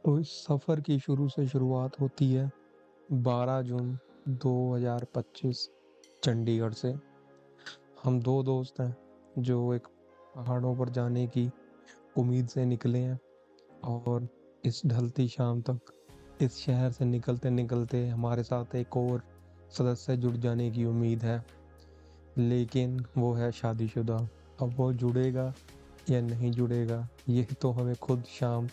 तो इस सफ़र की शुरू से शुरुआत होती है 12 जून 2025 चंडीगढ़ से। हम 2 दोस्त हैं जो एक पहाड़ों पर जाने की उम्मीद से निकले हैं और इस ढलती शाम तक इस शहर से निकलते-निकलते हमारे साथ एक और सदस्य जुड़ जाने की उम्मीद है। लेकिन वो है शादीशुदा। अब वो जुड़ेगा या नहीं जुड़ेगा, ये तो हमें खुद शाम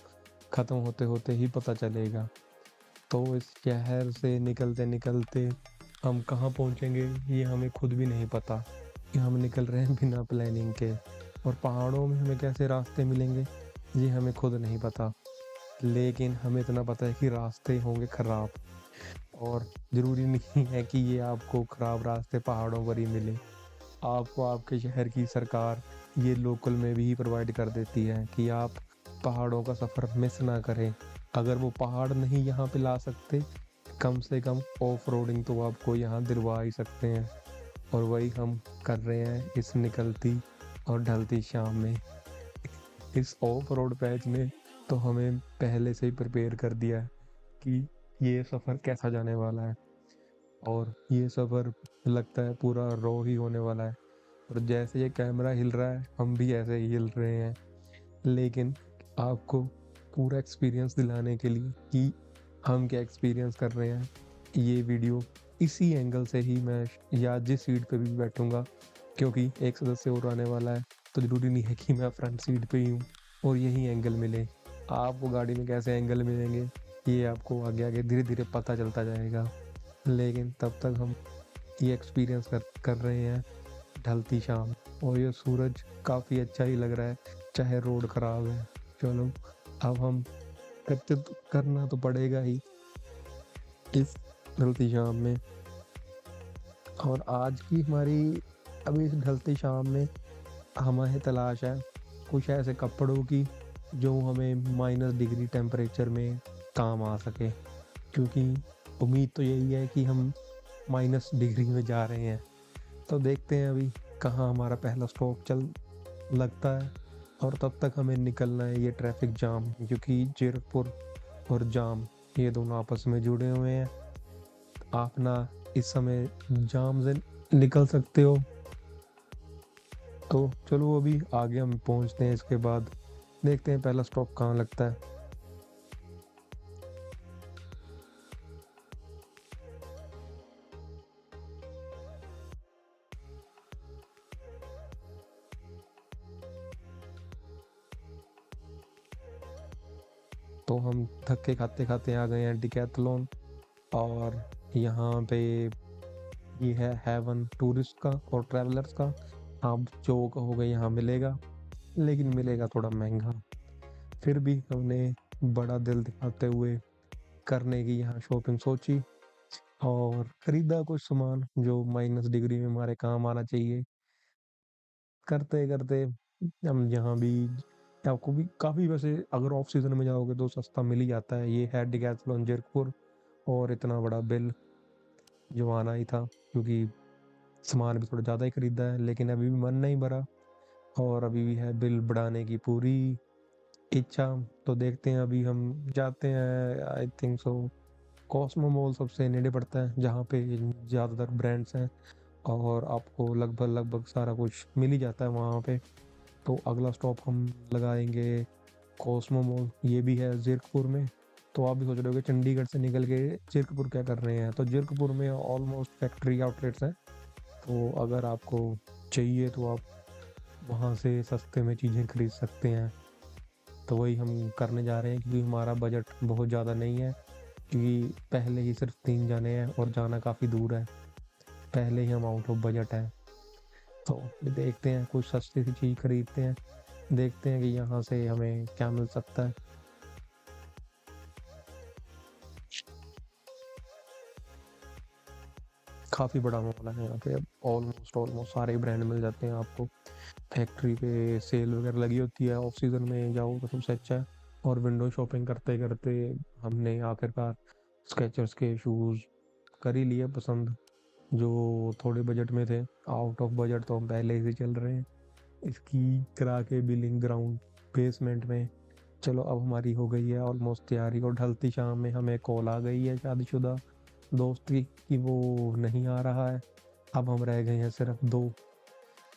खत्म होते-होते ही पता चलेगा। तो इस शहर से निकलते-निकलते हम कहाँ पहुँचेंगे ये हमें खुद भी नहीं पता कि हम निकल रहे हैं बिना प्लानिंग के। और पहाड़ों में हमें कैसे रास्ते मिलेंगे ये हमें खुद नहीं पता। लेकिन हमें इतना पता है कि रास्ते होंगे खराब और ज़रूरी नहीं है कि ये आपको खराब रास्ते पहाड़ों पर ही मिले। आपको आपके शहर की सरकार ये लोकल में भी प्रोवाइड कर देती है कि आप पहाड़ों का सफ़र मिस ना करें। अगर वो पहाड़ नहीं यहाँ पे ला सकते, कम से कम ऑफ रोडिंग तो आपको यहाँ दिलवा ही सकते हैं। और वही हम कर रहे हैं इस निकलती और ढलती शाम में। इस ऑफ रोड पैच ने तो हमें पहले से ही प्रिपेयर कर दिया है कि ये सफ़र कैसा जाने वाला है। और ये सफ़र लगता है पूरा रॉ ही होने वाला है। और जैसे ये कैमरा हिल रहा है हम भी ऐसे ही हिल रहे हैं। लेकिन आपको पूरा एक्सपीरियंस दिलाने के लिए कि हम क्या एक्सपीरियंस कर रहे हैं, ये वीडियो इसी एंगल से ही मैं या जिस सीट पे भी बैठूँगा, क्योंकि एक सदस्य और आने वाला है, तो ज़रूरी नहीं है कि मैं फ्रंट सीट पे ही हूँ और यही एंगल मिले। आपको गाड़ी में कैसे एंगल मिलेंगे, ये आपको आगे-आगे धीरे-धीरे पता चलता जाएगा। लेकिन तब तक हम ये एक्सपीरियंस कर रहे हैं ढलती शाम। और ये सूरज काफ़ी अच्छा ही लग रहा है, चाहे रोड खराब है। चलो, अब हम करना तो पड़ेगा ही इस ढलती शाम में। और आज की हमारी अभी इस ढलती शाम में हमें तलाश है कुछ ऐसे कपड़ों की जो हमें -डिग्री टेम्परेचर में काम आ सके, क्योंकि उम्मीद तो यही है कि हम -डिग्री में जा रहे हैं। तो देखते हैं अभी कहाँ हमारा पहला स्टॉप चल लगता है। और तब तक हमें निकलना है ये ट्रैफिक जाम, क्योंकि जीरकपुर और जाम ये दोनों आपस में जुड़े हुए हैं। आप ना इस समय जाम से निकल सकते हो। तो चलो अभी आगे हम पहुंचते हैं, इसके बाद देखते हैं पहला स्टॉप कहाँ लगता है। तो हम धक्के खाते-खाते आ गए हैं डिकैथलॉन। और यहाँ पे ये है हेवन टूरिस्ट का और ट्रैवलर्स का। आप जो कहोगे यहाँ मिलेगा, लेकिन मिलेगा थोड़ा महँगा। फिर भी हमने बड़ा दिल दिखाते हुए करने की यहाँ शॉपिंग सोची और खरीदा कुछ सामान जो -डिग्री में हमारे काम आना चाहिए। करते-करते हम यहाँ भी आपको भी काफ़ी, वैसे अगर ऑफ सीज़न में जाओगे तो सस्ता मिल ही जाता है। ये है डिकैथलॉन जीरकपुर। और इतना बड़ा बिल जो आना ही था, क्योंकि सामान भी थोड़ा ज़्यादा ही खरीदा है, लेकिन अभी भी मन नहीं भरा और अभी भी है बिल बढ़ाने की पूरी इच्छा। तो देखते हैं, अभी हम जाते हैं I think so Cosmo mall सबसे नेड़े पड़ता है, जहाँ पे ज़्यादातर ब्रांड्स हैं और आपको लगभग सारा कुछ मिल ही जाता है वहाँ पे। तो अगला स्टॉप हम लगाएँगे कॉस्मो मॉल, ये भी है ज़ीरकपुर में। तो आप भी सोच रहे होगे चंडीगढ़ से निकल के ज़ीरकपुर क्या कर रहे हैं? तो ज़ीरकपुर में ऑलमोस्ट फैक्ट्री आउटलेट्स हैं। तो अगर आपको चाहिए तो आप वहाँ से सस्ते में चीज़ें खरीद सकते हैं। तो वही हम करने जा रहे हैं, क्योंकि हमारा बजट बहुत ज़्यादा नहीं है, क्योंकि पहले ही सिर्फ 3 जने हैं और जाना काफ़ी दूर है। पहले ही हम आउट ऑफ बजट हैं। तो देखते हैं कुछ सस्ती सी चीज़ खरीदते हैं। देखते हैं कि यहाँ से हमें क्या मिल सकता है। काफ़ी बड़ा मॉल है यहाँ पे, अब ऑलमोस्ट सारे ब्रांड मिल जाते हैं आपको। फैक्ट्री पे सेल वगैरह लगी होती है, ऑफ सीज़न में जाओ तो सबसे अच्छा है। और विंडो शॉपिंग करते-करते हमने आखिरकार स्केचर्स के शूज़ कर ही लिए पसंद, जो थोड़े बजट में थे। आउट ऑफ बजट तो हम पहले ही से चल रहे हैं। इसकी करा के बिलिंग ग्राउंड बेसमेंट में चलो अब हमारी हो गई है ऑलमोस्ट तैयारी, और ढलती शाम में हमें कॉल आ गई है शादीशुदा दोस्त की कि वो नहीं आ रहा है। अब हम रह गए हैं सिर्फ दो।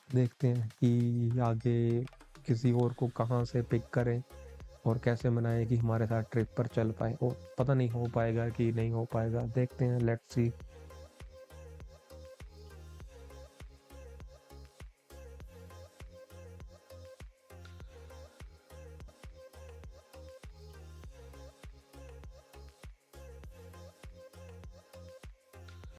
देखते हैं कि आगे किसी और को कहाँ से पिक करें और कैसे मनाएं कि हमारे साथ ट्रिप पर चल पाए, और पता नहीं हो पाएगा कि नहीं हो पाएगा, देखते हैं, लेट्स सी।